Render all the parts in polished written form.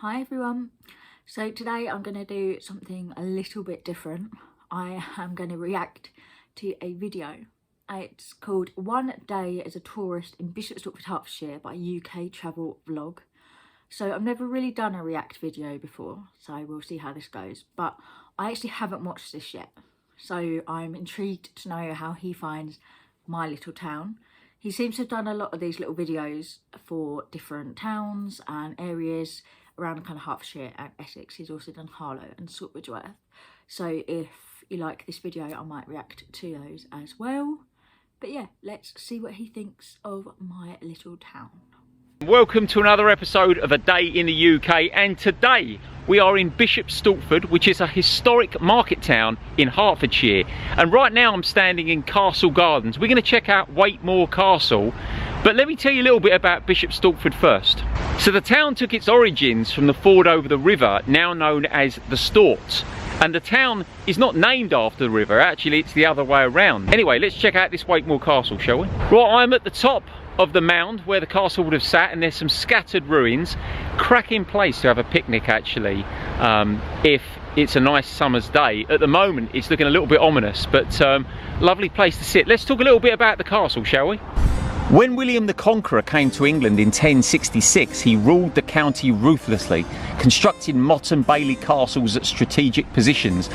Hi everyone. So today I'm going to do something a little bit different. I am going to react to a video. It's called One Day as a Tourist in Bishop Stortford, Hertfordshire by UK Travel Vlog. So I've never really done a react video before, so we'll see how this goes. But I actually haven't watched this yet. So I'm intrigued to know how he finds my little town. He seems to have done a lot of these little videos for different towns and areas around kind of Hertfordshire and Essex. He's also done Harlow and Stortford. So if you like this video, I might react to those as well. But yeah, let's see what he thinks of my little town. Welcome to another episode of A Day in the UK, and today we are in Bishop Stortford, which is a historic market town in Hertfordshire. And right now I'm standing in Castle Gardens. We're going to check out Waitmore Castle, but let me tell you a little bit about Bishop Stortford first. So the town took its origins from the ford over the river, now known as the Stort. And the town is not named after the river, actually it's the other way around. Anyway, let's check out this Waitmore Castle, shall we? Right, I'm at the top of the mound where the castle would have sat, and there's some scattered ruins. Cracking place to have a picnic actually, if it's a nice summer's day. At the moment it's looking a little bit ominous, but lovely place to sit. Let's talk a little bit about the castle, shall we? When William the Conqueror came to England in 1066, he ruled the county ruthlessly, constructing motte and bailey castles at strategic positions.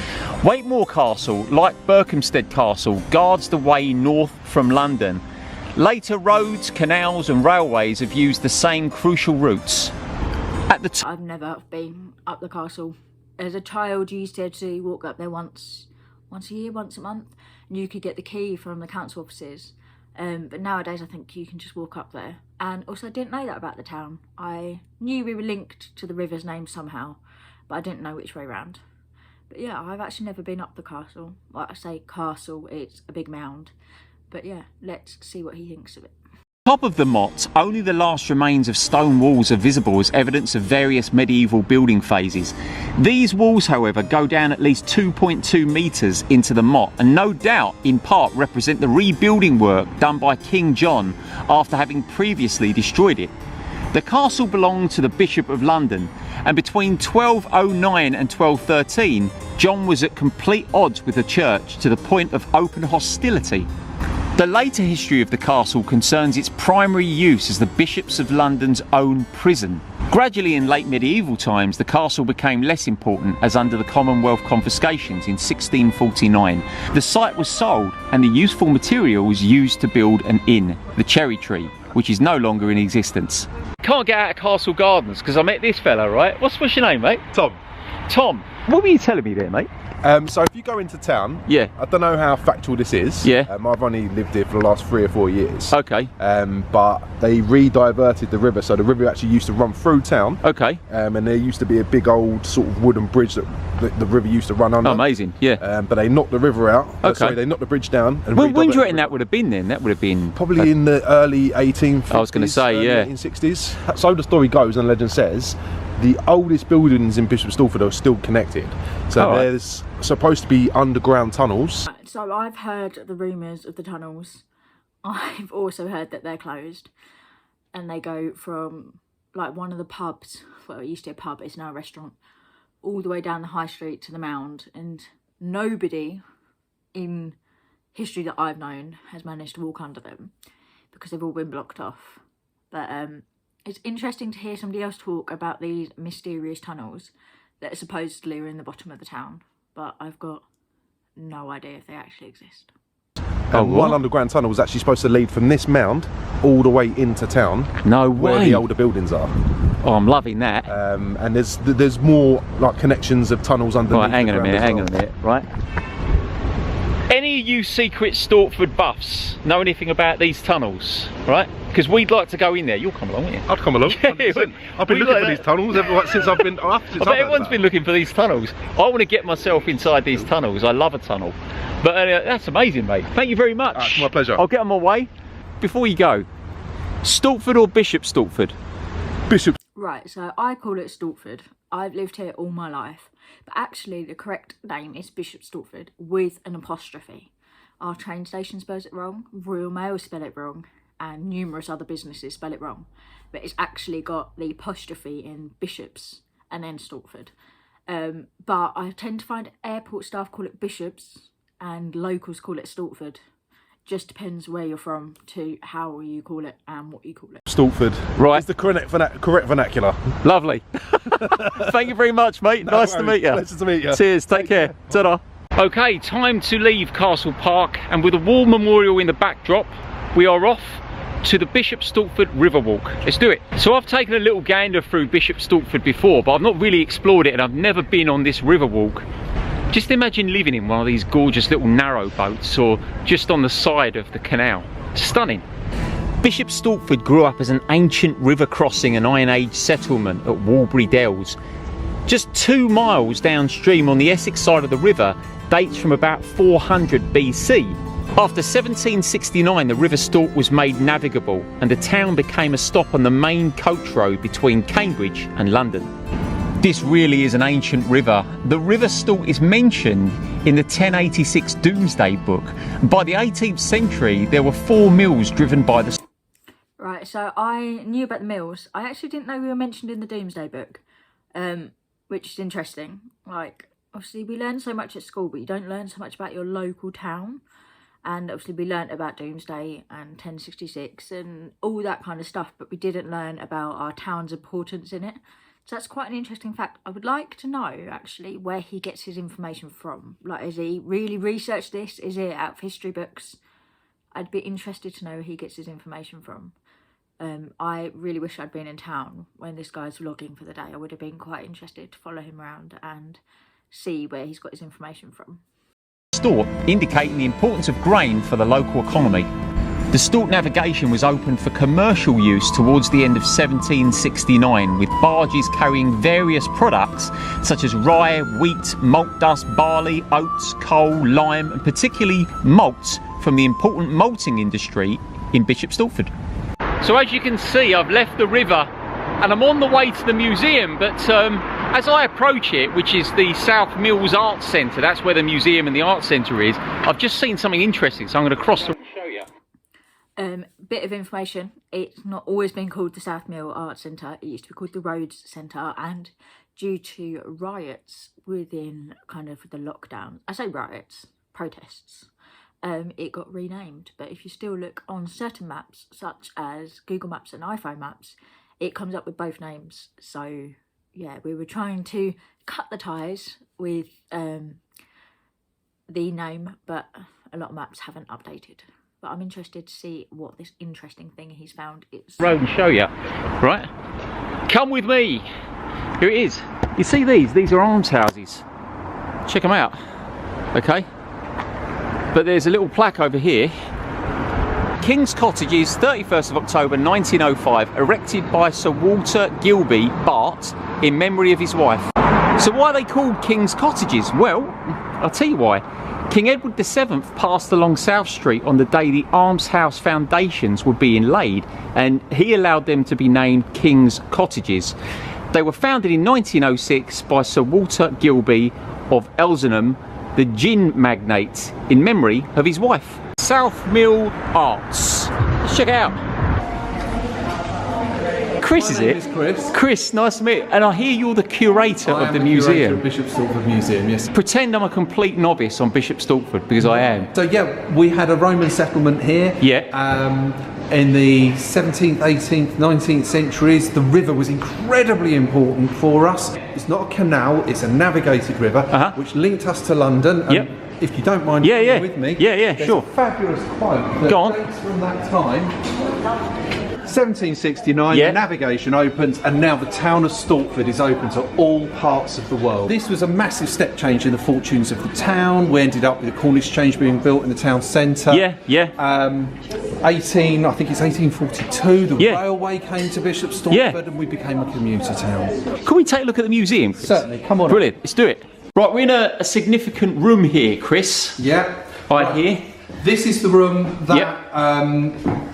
Waitmore Castle, like Berkhamsted Castle, guards the way north from London. Later roads, canals and railways have used the same crucial routes. I've never been up the castle. As a child you used to walk up there once a year, once a month, and you could get the key from the council offices. But nowadays I think you can just walk up there. And also I didn't know that about the town. I knew we were linked to the river's name somehow, but I didn't know which way round. But yeah, I've actually never been up the castle. Like I say castle, it's a big mound. But yeah, let's see what he thinks of it. Top of the motte, only the last remains of stone walls are visible as evidence of various medieval building phases. These walls, however, go down at least 2.2 metres into the motte, and no doubt in part represent the rebuilding work done by King John after having previously destroyed it. The castle belonged to the Bishop of London, and between 1209 and 1213 John was at complete odds with the church to the point of open hostility. The later history of the castle concerns its primary use as the Bishops of London's own prison. Gradually in late medieval times the castle became less important, as under the Commonwealth confiscations in 1649 the site was sold and the useful material was used to build an inn, the Cherry Tree, which is no longer in existence. Can't get out of Castle Gardens because I met this fella, right? What's your name, mate? Tom. Tom, what were you telling me there, mate? So if you go into town, yeah, I don't know how factual this is. Yeah. I've only lived here for the last 3 or 4 years. Okay. But they re-diverted the river, so the river actually used to run through town. Okay. And there used to be a big old sort of wooden bridge that the river used to run under. Oh, amazing. Yeah. But they knocked the river out. Okay. Sorry, they knocked the bridge down. And when do you reckon that would have been then? That would have been probably in the early 1850s. I was going to say, yeah. 1860s. So the story goes, and legend says, the oldest buildings in Bishop Stortford are still connected. So there's supposed to be underground tunnels. So I've heard the rumours of the tunnels. I've also heard that they're closed. And they go from like one of the pubs, well it used to be a pub, it's now a restaurant, all the way down the high street to the mound. And nobody in history that I've known has managed to walk under them because they've all been blocked off. But it's interesting to hear somebody else talk about these mysterious tunnels that are supposedly are in the bottom of the town, but I've got no idea if they actually exist. And one underground tunnel was actually supposed to lead from this mound all the way into town. No way. Where the older buildings are. Oh, I'm loving that. And there's more like connections of tunnels underneath. Right, hang on a minute, right. Any of you secret Stortford buffs know anything about these tunnels, right? Because we'd like to go in there. You'll come along, won't you? I'd come along. Yeah, I've been looking for these tunnels since I've been up. I bet everyone's been looking for these tunnels. I want to get myself inside these tunnels. I love a tunnel. But that's amazing, mate. Thank you very much. My pleasure. I'll get on my way. Before you go, Stortford or Bishop Stortford? Bishop. Right, so I call it Stortford. I've lived here all my life. But actually the correct name is Bishop Stortford with an apostrophe. Our train station spells it wrong, Royal Mail spell it wrong, and numerous other businesses spell it wrong. But it's actually got the apostrophe in Bishops and then Stortford. But I tend to find airport staff call it Bishops and locals call it Stortford. Just depends where you're from to how you call it and what you call it. Stortford. Right. It's the correct vernacular. Lovely. Thank you very much, mate. No nice worries. to meet you. Pleasure to meet you. Cheers. Take care. Ta-da. Okay, time to leave Castle Park, and with a wall memorial in the backdrop, we are off to the Bishop Stortford River Walk. Let's do it. So I've taken a little gander through Bishop Stortford before, but I've not really explored it, and I've never been on this river walk. Just imagine living in one of these gorgeous little narrow boats or just on the side of the canal. Stunning. Bishop Stortford grew up as an ancient river crossing and Iron Age settlement at Walbury Dells. Just 2 miles downstream on the Essex side of the river dates from about 400 BC. After 1769, the River Stort was made navigable and the town became a stop on the main coach road between Cambridge and London. This really is an ancient river. The River Stort is mentioned in the 1086 Domesday Book. By the 18th century, there were 4 mills driven by the... Right, so I knew about the mills. I actually didn't know we were mentioned in the Domesday Book, which is interesting. Like, obviously we learn so much at school, but you don't learn so much about your local town. And obviously we learnt about Domesday and 1066 and all that kind of stuff, but we didn't learn about our town's importance in it. So that's quite an interesting fact. I would like to know, actually, where he gets his information from. Like, has he really researched this? Is it out of history books? I'd be interested to know where he gets his information from. I really wish I'd been in town when this guy's vlogging for the day. I would have been quite interested to follow him around and see where he's got his information from. Stort, indicating the importance of grain for the local economy. The Stort navigation was opened for commercial use towards the end of 1769, with barges carrying various products such as rye, wheat, malt dust, barley, oats, coal, lime, and particularly malts from the important malting industry in Bishop Stortford. So as you can see, I've left the river and I'm on the way to the museum, but as I approach it, which is the South Mills Arts Centre, that's where the museum and the Arts Centre is, I've just seen something interesting, so I'm going to cross the road and show you. Bit of information, it's not always been called the South Mill Arts Centre, it used to be called the Rhodes Centre, and due to riots within kind of the lockdown, I say riots, protests, it got renamed. But if you still look on certain maps, such as Google Maps and iPhone Maps, it comes up with both names. So yeah, we were trying to cut the ties with the name, but a lot of maps haven't updated. But I'm interested to see what this interesting thing he's found is. Road and show you, right? Come with me. Here it is. You see these? These are almshouses. Check them out. Okay. But there's a little plaque over here. King's Cottages, 31st of October 1905, erected by Sir Walter Gilby, Bart, in memory of his wife. So why are they called King's Cottages? Well, I'll tell you why. King Edward VII passed along South Street on the day the almshouse foundations were being laid, and he allowed them to be named King's Cottages. They were founded in 1906 by Sir Walter Gilby of Elsenham, the gin magnate, in memory of his wife. South Mill Arts. Let's check it out. Chris, is it? Chris. Chris, nice to meet you. And I hear you're the curator of the museum. Of Bishop Stortford Museum, yes. Pretend I'm a complete novice on Bishop Stortford, because I am. So yeah, we had a Roman settlement here. Yeah. In the 17th, 18th, 19th centuries, the river was incredibly important for us. It's not a canal, it's a navigated river, which linked us to London. And if you don't mind with me, there's sure. a fabulous quote that Go on. dates from that time. 1769, navigation opens, and now the town of Stortford is open to all parts of the world. This was a massive step change in the fortunes of the town. We ended up with the Corn Exchange being built in the town centre. I think it's 1842, the railway came to Bishop Stortford and we became a commuter town. Can we take a look at the museum, Chris? Certainly, come on. Brilliant, let's do it. Right, we're in a significant room here, Chris. Yeah. Right here. This is the room that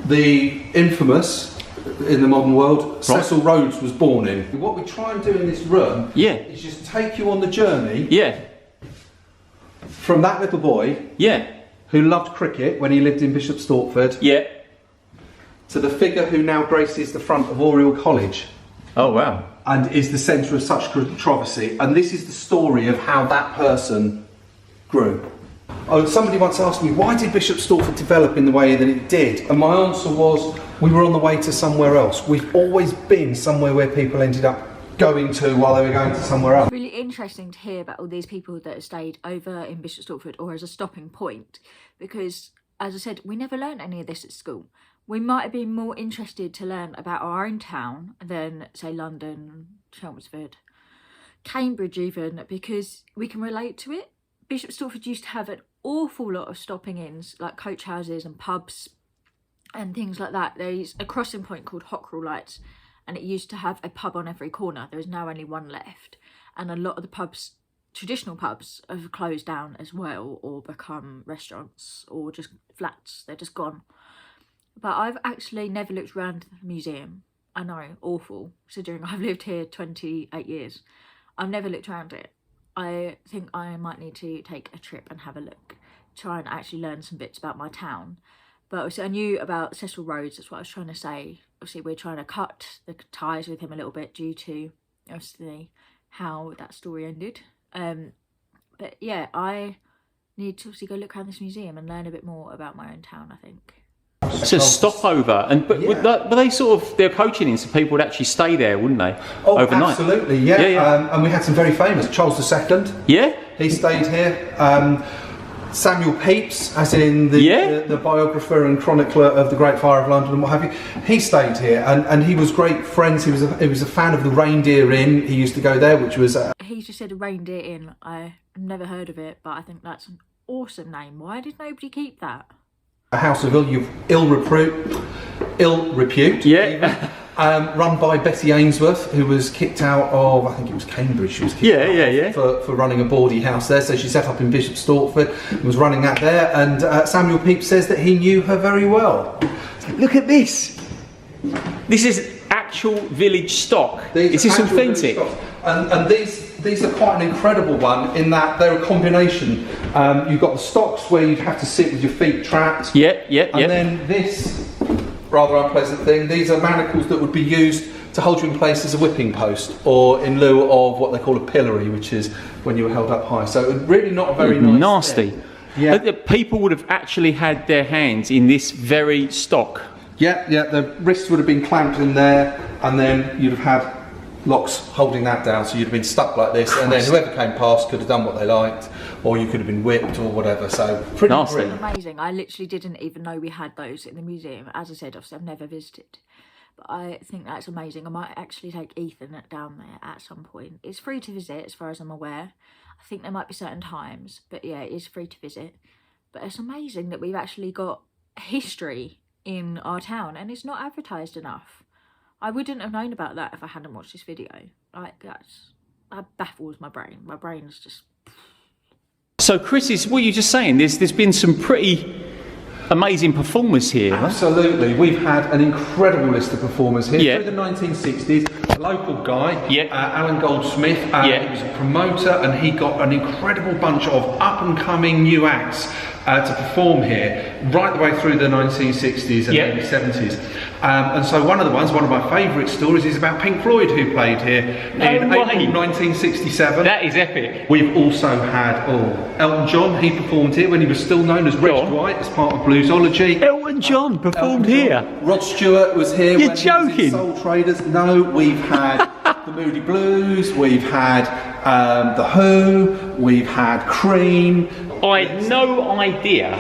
the infamous, in the modern world, Cecil Rhodes was born in. What we try and do in this room is just take you on the journey from that little boy who loved cricket when he lived in Bishop Stortford to the figure who now graces the front of Oriel College. Oh wow. and is the centre of such controversy. And this is the story of how that person grew. Oh, somebody once asked me, why did Bishop Stortford develop in the way that it did? And my answer was, we were on the way to somewhere else. We've always been somewhere where people ended up going to while they were going to somewhere else. Really interesting to hear about all these people that have stayed over in Bishop Stortford or as a stopping point, because, as I said, we never learned any of this at school. We might have been more interested to learn about our own town than, say, London, Chelmsford, Cambridge even, because we can relate to it. Bishop Stortford used to have an awful lot of stopping-ins, like coach houses and pubs and things like that. There's a crossing point called Hockrell Lights, and it used to have a pub on every corner. There is now only one left, and a lot of the pubs, traditional pubs, have closed down as well, or become restaurants or just flats. They're just gone. But I've actually never looked around the museum. I know, awful, considering I've lived here 28 years. I've never looked around it. I think I might need to take a trip and have a look, try and actually learn some bits about my town. But obviously I knew about Cecil Rhodes, that's what I was trying to say. Obviously we're trying to cut the ties with him a little bit due to, obviously, how that story ended. But yeah, I need to obviously go look around this museum and learn a bit more about my own town, I think. It's a stopover, and but they sort of, they're coaching in, so people would actually stay there, wouldn't they? Oh, overnight? Absolutely, yeah. And we had some very famous. Charles II. Yeah. He stayed here. Samuel Pepys, as in the biographer and chronicler of the Great Fire of London and what have you, he stayed here, and he was great friends. He was a fan of the Reindeer Inn. He used to go there, which was. He just said a Reindeer Inn. I've never heard of it, but I think that's an awesome name. Why did nobody keep that? A house of ill repute. Yeah. Run by Betty Ainsworth, who was kicked out of, I think it was Cambridge. She was kicked out for running a bawdy house there. So she set up in Bishop Stortford and was running that there. And Samuel Pepys says that he knew her very well. Look at this. This is actual village stock. Is this authentic? And these are quite an incredible one in that they're a combination. You've got the stocks where you'd have to sit with your feet trapped. And then this rather unpleasant thing, these are manacles that would be used to hold you in place as a whipping post, or in lieu of what they call a pillory, which is when you were held up high. So really not a very nice nasty thing. Yeah. People would have actually had their hands in this very stock. Yeah, the wrists would have been clamped in there, and then you'd have had locks holding that down, so you'd have been stuck like this, and then whoever came past could have done what they liked, or you could have been whipped or whatever. So pretty nasty. Amazing. I literally didn't even know we had those in the museum. As I said, obviously I've never visited, but I think that's amazing. I might actually take Ethan down there at some point. It's free to visit as far as I'm aware. I think there might be certain times, but yeah, it is free to visit. But it's amazing that we've actually got history in our town, and it's not advertised enough. I wouldn't have known about that if I hadn't watched this video. Like, that baffles my brain. My brain's just... So Chris, what you're just saying, there's been some pretty amazing performers here, right? Absolutely. We've had an incredible list of performers here. Through the 1960s, a local guy, Alan Goldsmith, he was a promoter, and he got an incredible bunch of up-and-coming new acts to perform here, right the way through the 1960s and early 70s. And so one of my favourite stories is about Pink Floyd, who played here in April 1967. That is epic. We've also had Elton John. He performed here when he was still known as Reg Dwight as part of Bluesology. Elton John performed here. Rod Stewart was here. You're joking. He was in Soul Traders. No, we've had the Moody Blues. We've had the Who. We've had Cream. I had no idea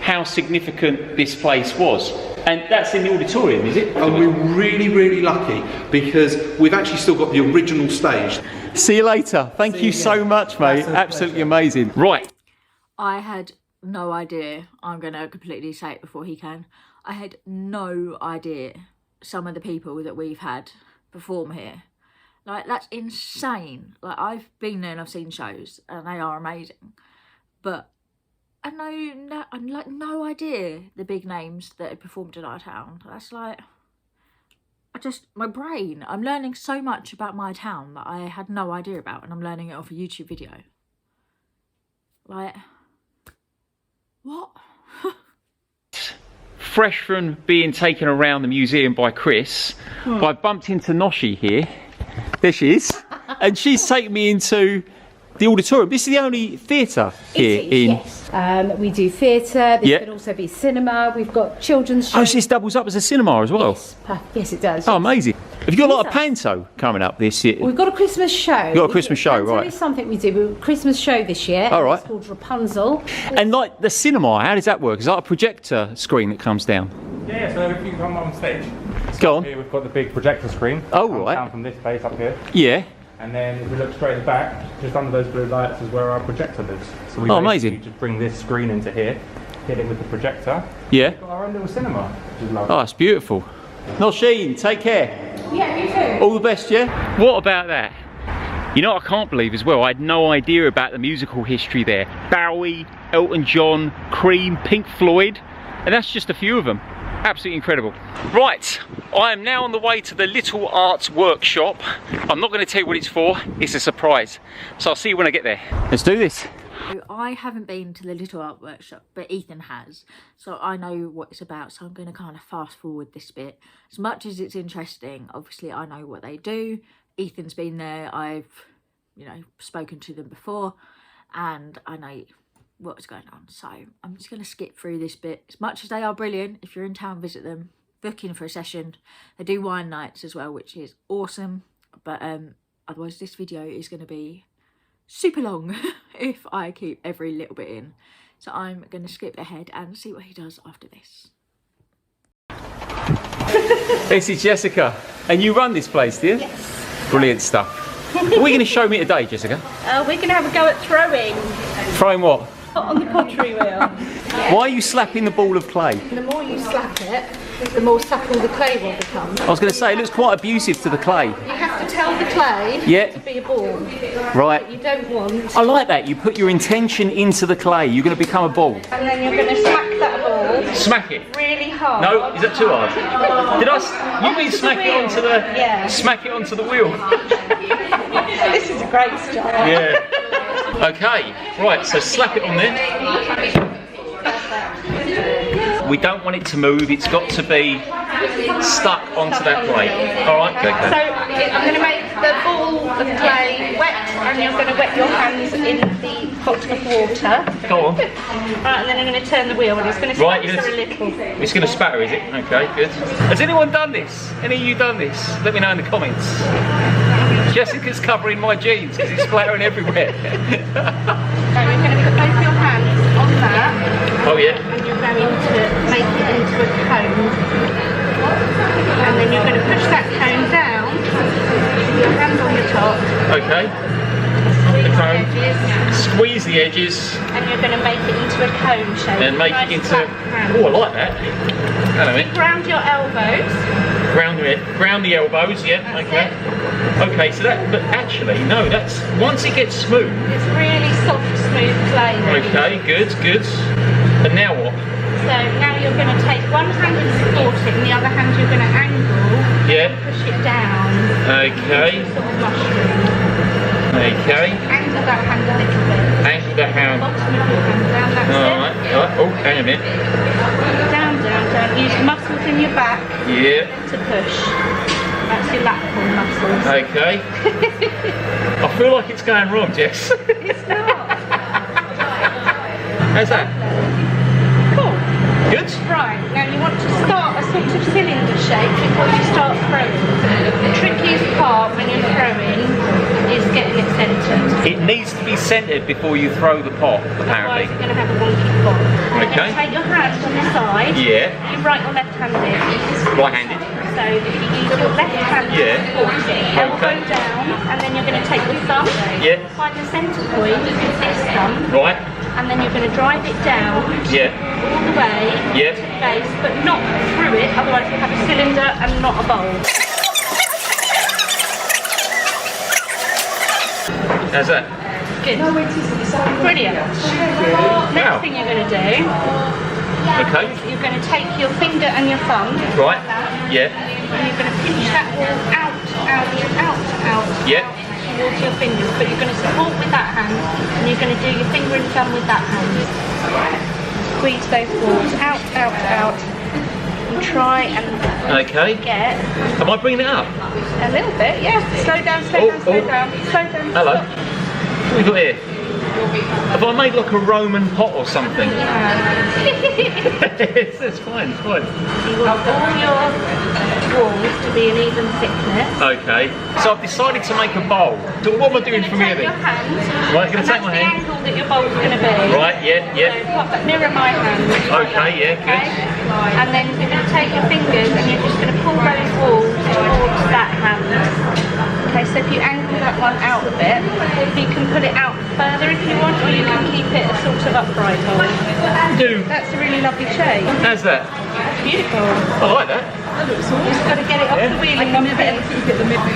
how significant this place was. And that's in the auditorium, is it? And we're really, really lucky because we've actually still got the original stage. See you later. Thank you so much, mate. Absolutely amazing. Right. I had no idea. I'm going to completely say it before he can. I had no idea some of the people that we've had perform here. Like, that's insane. Like, I've been there and I've seen shows and they are amazing. But I had no idea the big names that had performed in our town. That's like, my brain, I'm learning so much about my town that I had no idea about, and I'm learning it off a YouTube video. Like, what? Fresh from being taken around the museum by Chris, I bumped into Noshi here, There she is. And she's taken me into the auditorium. This is the only theatre here Yes. We do theatre. This can also be cinema. We've got children's shows. Oh, so this doubles up as a cinema as well? Yes, it does. Oh, amazing. Have you got a lot of panto coming up this year? We've got a Christmas show. You've got a Christmas show, right. Panto is something we do. We've got a Christmas show this year. All right. It's called Rapunzel. And like the cinema, how does that work? Is that a projector screen that comes down? Yeah, so if you come on stage. Go on. Here we've got the big projector screen. Oh, Comes right. down from this place up here. Yeah. And then if we look straight at the back, just under those blue lights is where our projector lives. So we amazing. just bring this screen into here, hit it with the projector. Yeah. We've got our own little cinema, which is lovely. Oh, that's beautiful. Nosheen, take care. Yeah, you too. All the best, yeah? What about that? You know what I can't believe as well? I had no idea about the musical history there. Bowie, Elton John, Cream, Pink Floyd, and that's just a few of them. Absolutely incredible. Right, I am now on the way to the Little Arts Workshop. I'm not going to tell you what it's for, it's a surprise. So I'll see you when I get there. Let's do this. I haven't been to the Little Art Workshop, but Ethan has, so I know what it's about, so I'm going to kind of fast forward this bit. As much as it's interesting, obviously I know what they do. Ethan's been there, I've, you know, spoken to them before, and I know what's going on, so I'm just going to skip through this bit. As much as they are brilliant, if you're in town, visit them, book in for a session. They do wine nights as well, which is awesome, but otherwise this video is going to be super long if I keep every little bit in. So I'm going to skip ahead and see what he does after this. This is Jessica, and you run this place, do you? Yes. Brilliant stuff. What are we going to show me today, Jessica? We're going to have a go at throwing Throwing what? on the pottery wheel. Why are you slapping the ball of clay? The more you slap it, the more supple the clay will become. I was going to say, it looks quite abusive to the clay. You have to tell the clay to be a ball. Right. You don't want. I like that. You put your intention into the clay. You're going to become a ball. And then you're going to smack that ball Smack it. really hard. No, is that too hard? Did I? You mean smack it onto the? Yeah. Smack it onto the wheel. This is a great start. Yeah. Okay. Right. So slap it on there. We don't want it to move. It's got to be stuck onto that plate. All right. So Okay. I'm going to make the ball of clay wet, and you're going to wet your hands in the pot of water. Go on. Right, and then I'm going to turn the wheel, and it's going to Right, spatter a little. It's going to spatter, is it? Okay, good. Has anyone done this? Any of you done this? Let me know in the comments. Jessica's covering my jeans because it's splattering everywhere. So you're going to put both your hands on that. Oh yeah. And you're going to make it into a cone. And then you're going to push that cone down. Your hands on the top. Okay. The cone. Squeeze the edges. And you're going to make it into a cone shape. And make it into. Oh, I like that. Hang on a minute. Ground your elbows. Ground the elbows. Yeah. Okay. Okay. So that. But actually, no. That's once it gets smooth. It's really soft, smooth clay. Okay. Good. Good. And now what? So now you're going to take one hand and support it, and the other hand you're going to angle. Yeah. And push it down. Okay. Sort of mushroom. Okay. Angle that hand a little bit. Angle that hand. Bottom of your hand down. That's it. Alright. Oh, hang a minute. Down, down, down. Use muscles in your back Yeah. to push. That's your lateral muscles. Okay. I feel like it's going wrong, Jess. It's not. How's that? Cool. Good? Right, now you want to start a sort of cylinder shape before you start throwing. The trickiest part when you're throwing is getting it centred. It needs to be centred before you throw the pot, apparently. Otherwise you're going to have a wonky pot. Okay. Now take your hand on the side. Yeah. You right or left-handed? Right-handed. So if you use your left hand to Yeah. support it, elbow Okay. down, and then you're going to take the thumb, Yeah. find the centre point with this thumb, Right. and then you're going to drive it down Yeah. all the way Yeah. to the base, but not through it, otherwise you'll have a cylinder and not a bowl. How's that? Good. Brilliant. Next thing you're going to do, Okay. you're going to take your finger and your thumb, Right. Yeah. and you're going to pinch that wall out, out, out, out. Yeah. Towards your fingers, but you're going to support with that hand, and you're going to do your finger and thumb with that hand. Squeeze those balls out, out, out, and and try and get. Am I bringing it up? A little bit, yeah. Slow down, slow down, slow down. Slow down. Hello. What have we got here? Have I made like a Roman pot or something? It's fine, it's fine. You want all your walls to be an even thickness. Okay, so I've decided to make a bowl. What am I doing from here then? Right, I'm going to take my hand. That's the angle that your bowl's going to be. Right, yeah. So mirror my hand. Okay, yeah, good. And then you're going to take your fingers and you're just going to pull those walls towards that hand. Okay, so if you angle that one out a bit, you can put it out further if you want, or you can keep it a sort of upright hole. That's a really lovely shape. How's that? That's beautiful. I like that. Just got to get it off the wheel and keep it.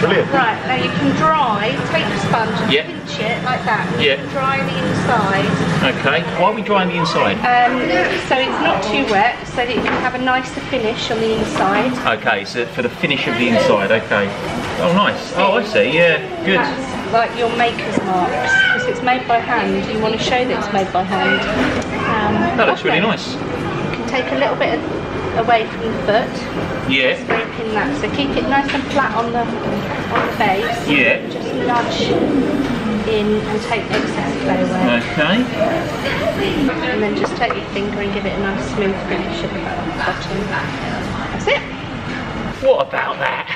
Brilliant. Right, now you can dry, take the sponge and Yeah. pinch it like that. And Yeah. you can dry the inside. Okay, why are we drying the inside? So it's not too wet, so that you can have a nicer finish on the inside. Okay, so for the finish of the inside, okay. Oh, nice. Oh, I see, yeah, good. That's like your maker's marks, because it's made by hand. You want to show that it's made by hand. That looks really nice. You can take a little bit away from the foot. Yeah. Scraping that, so keep it nice and flat on the base. Yeah. Just nudge in and take excess clay away. Okay. And then just take your finger and give it a nice smooth finish at the bottom. That's it. What about that?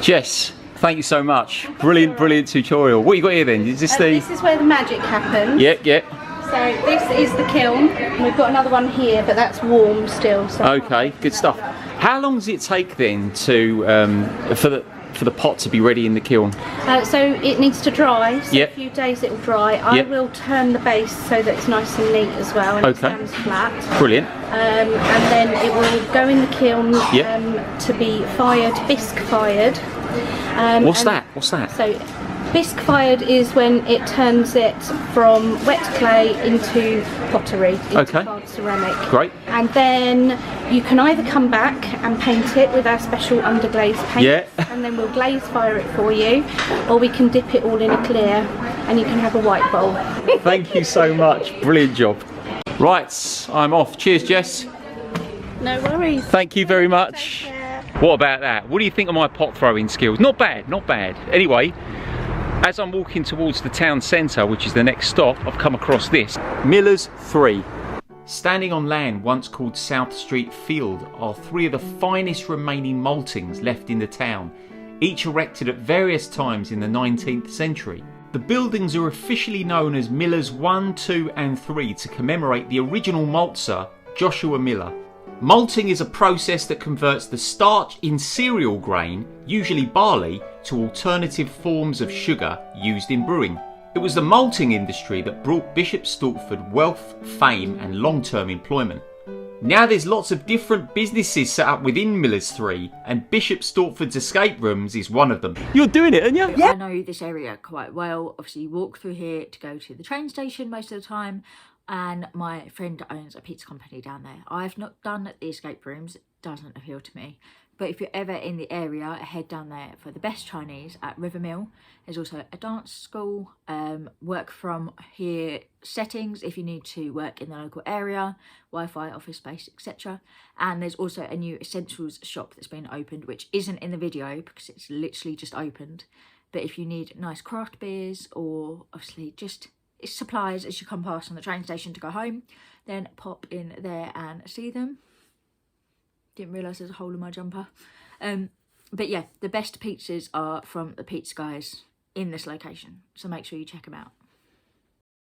Jess, thank you so much. Brilliant tutorial. What you got here then? Is this the... This is where the magic happens. Yeah. So this is the kiln. We've got another one here, but that's warm still. So. Okay, good stuff. How long does it take then to for the pot to be ready in the kiln? So it needs to dry. So Yep. a few days it will dry. I will turn the base so that it's nice and neat as well, and it stands flat. Brilliant. And then it will go in the kiln to be fired, bisque fired. What's that? So bisque fired is when it turns it from wet clay into pottery, into hard ceramic. Great. And then you can either come back and paint it with our special underglaze paint, and then we'll glaze fire it for you, or we can dip it all in a clear and you can have a white bowl. Thank you so much. Brilliant job. Right, I'm off. Cheers, Jess. No worries. Thank you very much. What about that? What do you think of my pot throwing skills? Not bad, not bad. Anyway, as I'm walking towards the town centre, which is the next stop, I've come across this. Millers 3. Standing on land once called South Street Field are 3 of the finest remaining maltings left in the town, each erected at various times in the 19th century. The buildings are officially known as Millers 1, 2 and 3 to commemorate the original maltster, Joshua Miller. Malting is a process that converts the starch in cereal grain, usually barley, to alternative forms of sugar used in brewing. It was the malting industry that brought Bishop Stortford wealth, fame and long-term employment. Now there's lots of different businesses set up within Millers 3, and Bishop Stortford's escape rooms is one of them. You're doing it, aren't you? Yeah. I know this area quite well. Obviously you walk through here to go to the train station most of the time, and my friend owns a pizza company down there. I've not done the escape rooms, it doesn't appeal to me. But if you're ever in the area, head down there for the best Chinese at River Mill. There's also a dance school, work from here settings if you need to work in the local area, Wi-Fi, office space, etc. And there's also a new essentials shop that's been opened, which isn't in the video because it's literally just opened. But if you need nice craft beers or obviously just supplies as you come past on the train station to go home, then pop in there and see them. Didn't realise there's a hole in my jumper. But yeah, the best pizzas are from the pizza guys in this location, so make sure you check them out.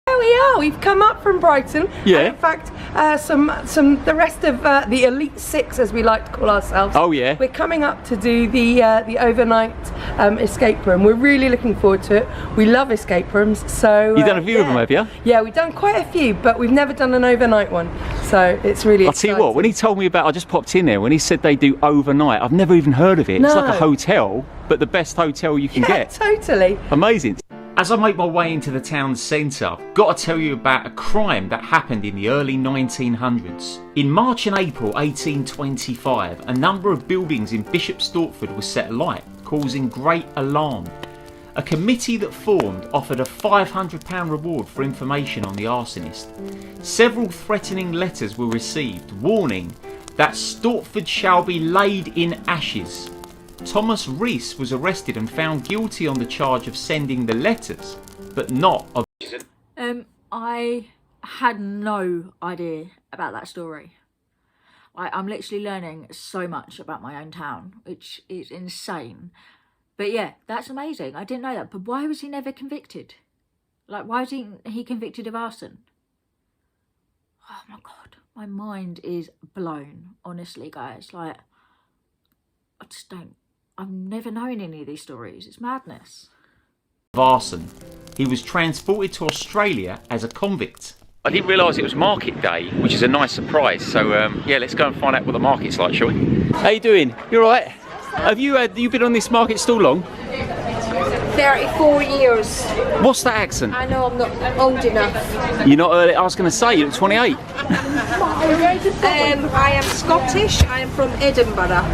There we are. We've come up from Brighton. Yeah. And in fact, the rest of the Elite Six, as we like to call ourselves. Oh yeah. We're coming up to do the overnight escape room. We're really looking forward to it. We love escape rooms. So you've done a few of them, have you? Yeah, we've done quite a few, but we've never done an overnight one. So it's really. I'll tell you what. When he told me about, I just popped in there. When he said they do overnight, I've never even heard of it. No. It's like a hotel, but the best hotel you can get. Totally. Amazing. As I make my way into the town centre, I've got to tell you about a crime that happened in the early 1900s. In March and April 1825, a number of buildings in Bishop Stortford were set alight, causing great alarm. A committee that formed offered a £500 reward for information on the arsonist. Several threatening letters were received, warning that Stortford shall be laid in ashes. Thomas Rees was arrested and found guilty on the charge of sending the letters, but not of... I had no idea about that story. I'm literally learning so much about my own town, which is insane. But yeah, that's amazing. I didn't know that. But why was he never convicted? Like, why was he convicted of arson? Oh my God, my mind is blown, honestly, guys. Like, I just don't... I've never known any of these stories. It's madness. arson. He was transported to Australia as a convict. I didn't realise it was market day, which is a nice surprise. So yeah, let's go and find out what the market's like, shall we? How you doing? You all right? Have you been on this market stall long? 34 years. What's that accent? I know I'm not old enough. You're not early. I was going to say you're 28. I am Scottish. I am from Edinburgh.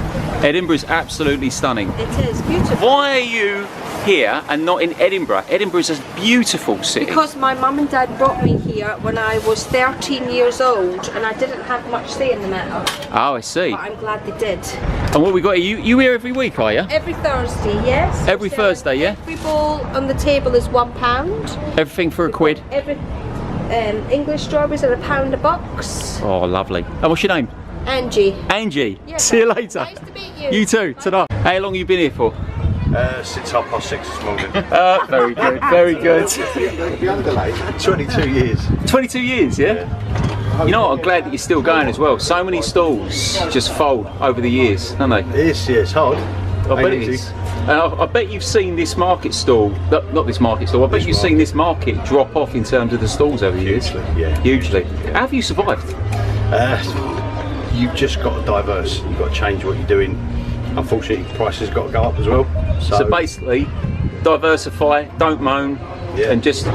Edinburgh's absolutely stunning. It is beautiful. Why are you here and not in Edinburgh? Edinburgh's a beautiful city. Because my mum and dad brought me here when I was 13 years old and I didn't have much say in the matter. Oh, I see. But I'm glad they did. And what we got, you here every week, are you? Every Thursday, yes. Every Thursday, yeah? Every bowl on the table is £1. Everything for a quid? Every English strawberries are £1 a box. Oh, lovely. And what's your name? Angie. Angie. Yeah, see you later. Nice to meet you. You too. Ta-da. How long have you been here for? Since 6:30 this morning. Very good, very good. 22 years. 22 years, yeah? You know what, I'm glad that you're still going as well. So many stalls just fold over the years, don't they? It is, yeah, it's hard. I bet it is. And I bet you've seen this market stall, not this market stall, I bet you've seen this market drop off in terms of the stalls over the years. Hugely, yeah. Hugely. How have you survived? You've just got to diverse, you've got to change what you're doing. Unfortunately, prices got to go up as well. So basically, diversify, don't moan, and just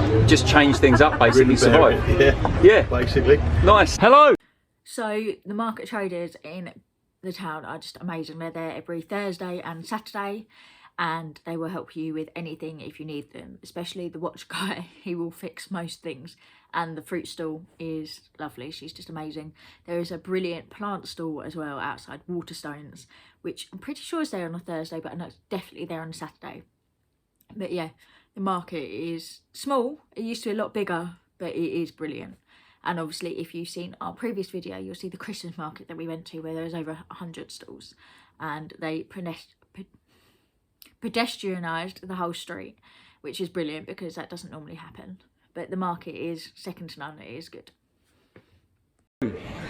change things up, basically, really survive. Yeah, basically. Nice. Hello. So the market traders in the town are just amazing. They're there every Thursday and Saturday, and they will help you with anything if you need them, especially the watch guy. He will fix most things. And the fruit stall is lovely. She's just amazing. There is a brilliant plant stall as well outside, Waterstones, which I'm pretty sure is there on a Thursday, but I know it's definitely there on a Saturday. But yeah, the market is small. It used to be a lot bigger, but it is brilliant. And obviously, if you've seen our previous video, you'll see the Christmas market that we went to, where there was over 100 stalls, and they pedestrianised the whole street, which is brilliant because that doesn't normally happen. But the market is second to none. It is good.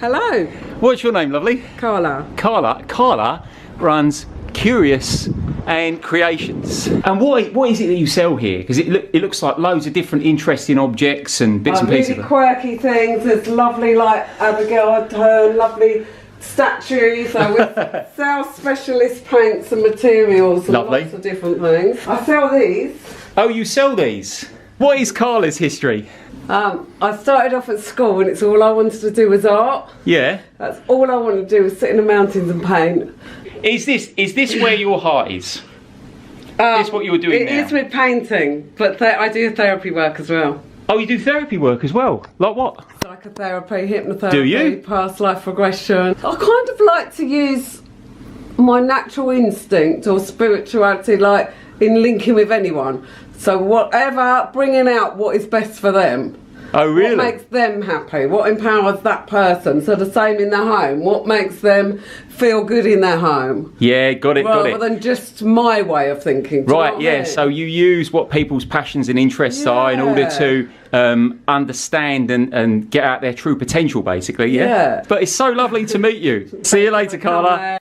Hello. What's your name, lovely? Carla. Carla runs Curious and Creations. And what is it that you sell here? Because it looks like loads of different interesting objects and bits and pieces. Really quirky things. There's lovely, like Abigail Ahern, lovely statues. I would sell specialist paints and materials and lots of different things. I sell these. Oh, you sell these? What is Carla's history? I started off at school and it's all I wanted to do was art. Yeah. That's all I wanted to do was sit in the mountains and paint. Is this where your heart is? Is this what you're doing now? It is with painting, but I do therapy work as well. Oh, you do therapy work as well? Like what? Psychotherapy, hypnotherapy, do you? past life regression. I kind of like to use my natural instinct or spirituality, like in linking with anyone. So whatever, bringing out what is best for them. Oh, really? What makes them happy? What empowers that person? So the same in their home. What makes them feel good in their home? Yeah, got it. Rather than just my way of thinking. Right, yeah. So you use what people's passions and interests are in order to understand and get out their true potential, basically. Yeah. But it's so lovely to meet you. See you later, Carla.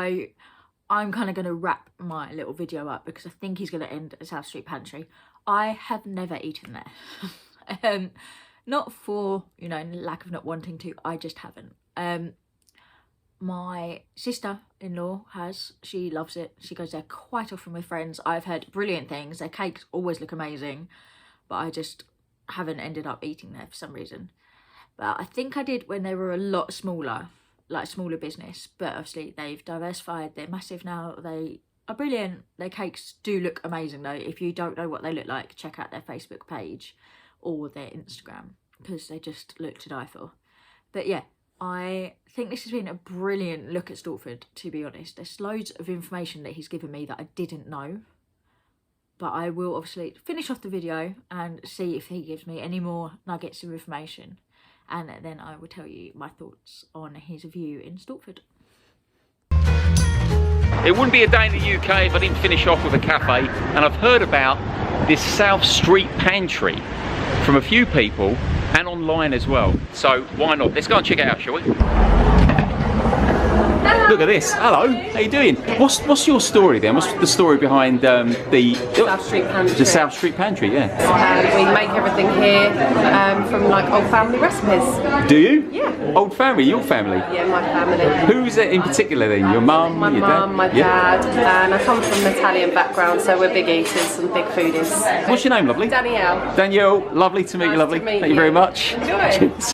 So I'm kind of going to wrap my little video up because I think he's going to end at South Street Pantry. I have never eaten there. Not for, you know, lack of not wanting to, I just haven't. My sister-in-law has, she loves it. She goes there quite often with friends. I've heard brilliant things. Their cakes always look amazing, but I just haven't ended up eating there for some reason. But I think I did when they were a lot smaller, like smaller business. But obviously they've diversified. They're massive now. They are brilliant. Their cakes do look amazing though. If you don't know what they look like, check out their Facebook page or their Instagram because they just look to die for. But yeah, I think this has been a brilliant look at Stortford, to be honest. There's loads of information that he's given me that I didn't know. But I will obviously finish off the video and see if he gives me any more nuggets of information. And then I will tell you my thoughts on his view in Stortford. It wouldn't be a day in the UK if I didn't finish off with a cafe. And I've heard about this South Street Pantry from a few people and online as well. So why not? Let's go and check it out, shall we? Look at this. Hello. How you doing? What's your story then? What's the story behind the South Street Pantry? The South Street Pantry, yeah. We make everything here from like old family recipes. Do you? Yeah. Old family, your family? Yeah, my family. Who's it in particular then? Your mum? My your mum, dad? my dad, and I come from an Italian background, so we're big eaters and big foodies. What's your name, lovely? Danielle. Danielle, lovely to meet you, lovely. Thank you very much. Enjoy. Cheers.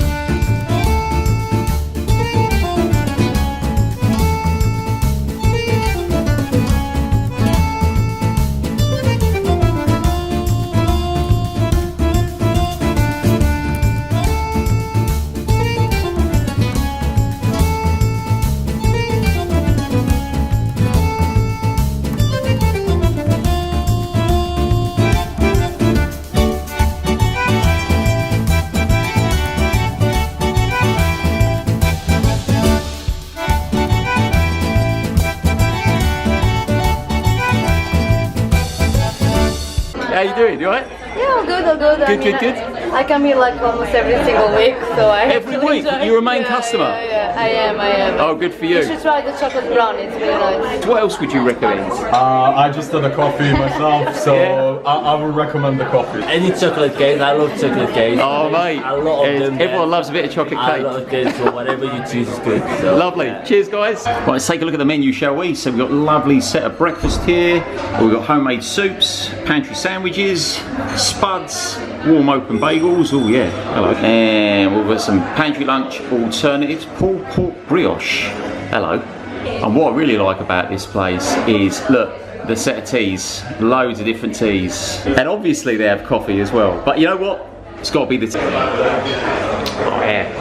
How you doing? You alright? Yeah, all good, all good. Good. I come here like almost every single week, so I Every week? You're a main customer? Yeah, I am. Oh, good for you. You should try the chocolate brownie, it's really nice. What else would you recommend? I just had a coffee myself, so Yeah. I would recommend the coffee. Any chocolate cake, I love chocolate cake. Oh mate, a lot of them. everyone loves a bit of chocolate A cake. lot of cake, so whatever you choose is good. So, Lovely. yeah. Cheers, guys. Right, let's take a look at the menu, shall we? So we've got a lovely set of breakfast here. We've got homemade soups, pantry sandwiches, spuds, warm open bagels. Oh yeah, hello. And we've got some pantry lunch alternatives, pulled pork brioche. Hello. And what I really like about this place is, look, the set of teas, loads of different teas. And obviously they have coffee as well. But you know what? It's got to be the tea. Oh yeah.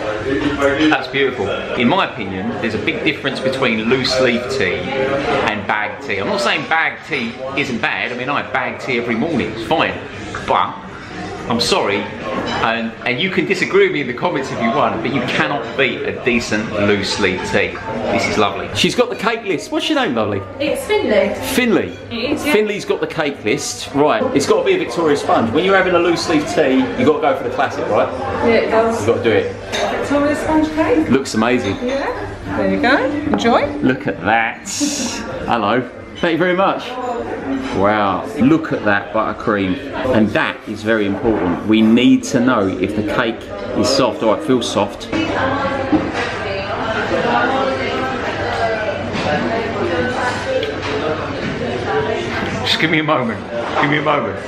That's beautiful. In my opinion, there's a big difference between loose leaf tea and bag tea. I'm not saying bag tea isn't bad. I mean, I have bag tea every morning. It's fine. But I'm sorry, and you can disagree with me in the comments if you want, but you cannot beat a decent loose leaf tea. This is lovely. She's got the cake list. What's your name, lovely? It's Finley. Finley. It is, yeah. Finley's got the cake list. Right, it's got to be a Victoria sponge. When you're having a loose leaf tea, you've got to go for the classic, right? Yeah, it does. You've got to do it. Victoria sponge cake. Looks amazing. Yeah, there you go. Enjoy. Look at that. Hello. Thank you very much. Wow, look at that buttercream. And that is very important. We need to know if the cake is soft. Oh, it feels soft. Just give me a moment. Give me a moment.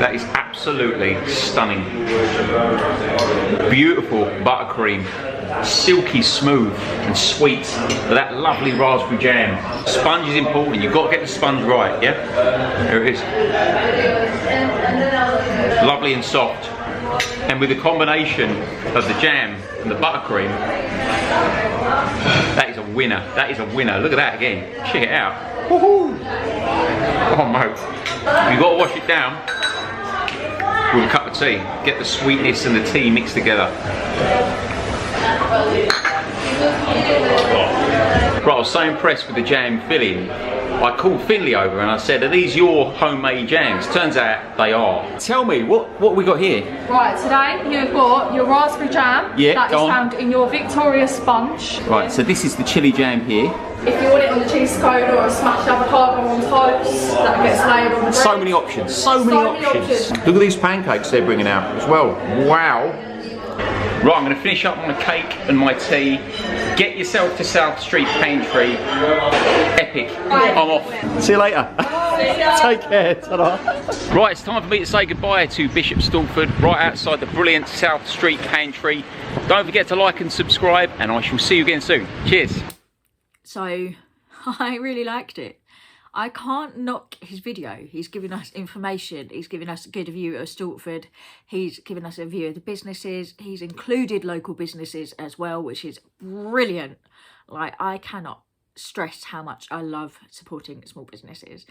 That is absolutely stunning. Beautiful buttercream, silky smooth and sweet with that lovely raspberry jam. Sponge is important, you've got to get the sponge right, yeah? There it is. Lovely and soft. And with the combination of the jam and the buttercream, that is a winner. That is a winner. Look at that again. Check it out. Woohoo! Oh mate. You've got to wash it down with a cup of tea. Get the sweetness and the tea mixed together. Right, I was so impressed with the jam filling I called Finley over and I said, are these your homemade jams? Turns out they are. Tell me, what we got here? Right, today you've got your raspberry jam. Yeah, that is found in your Victoria sponge. Right, so this is the chili jam here. If you want it on the cheese cone or a smashed avocado on toast, that gets layered on the bread. So many options, so many options. Look at these pancakes they're bringing out as well. Wow. Right, I'm going to finish up my cake and my tea. Get yourself to South Street Pantry. Epic. I'm off. See you later. Take care. Ta-da. Right, it's time for me to say goodbye to Bishop Stortford, right outside the brilliant South Street Pantry. Don't forget to like and subscribe, and I shall see you again soon. Cheers. So, I really liked it. I can't knock his video. He's giving us information. He's giving us a good view of Stortford. He's giving us a view of the businesses. He's included local businesses as well, which is brilliant. Like, I cannot stress how much I love supporting small businesses.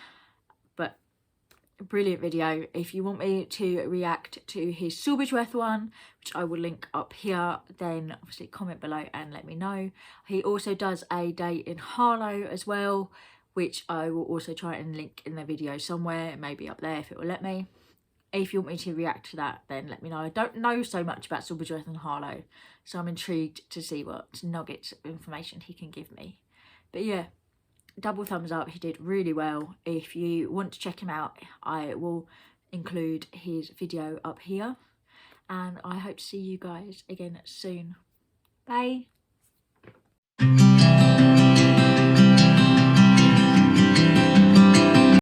But brilliant video. If you want me to react to his Sawbridgeworth one, which I will link up here, then obviously comment below and let me know. He also does a day in Harlow as well, which I will also try and link in the video somewhere, maybe up there if it will let me. If you want me to react to that, then let me know. I don't know so much about Sawbridgeworth and Harlow, so I'm intrigued to see what nuggets of information he can give me. But yeah, double thumbs up, he did really well. If you want to check him out, I will include his video up here. And I hope to see you guys again soon. Bye.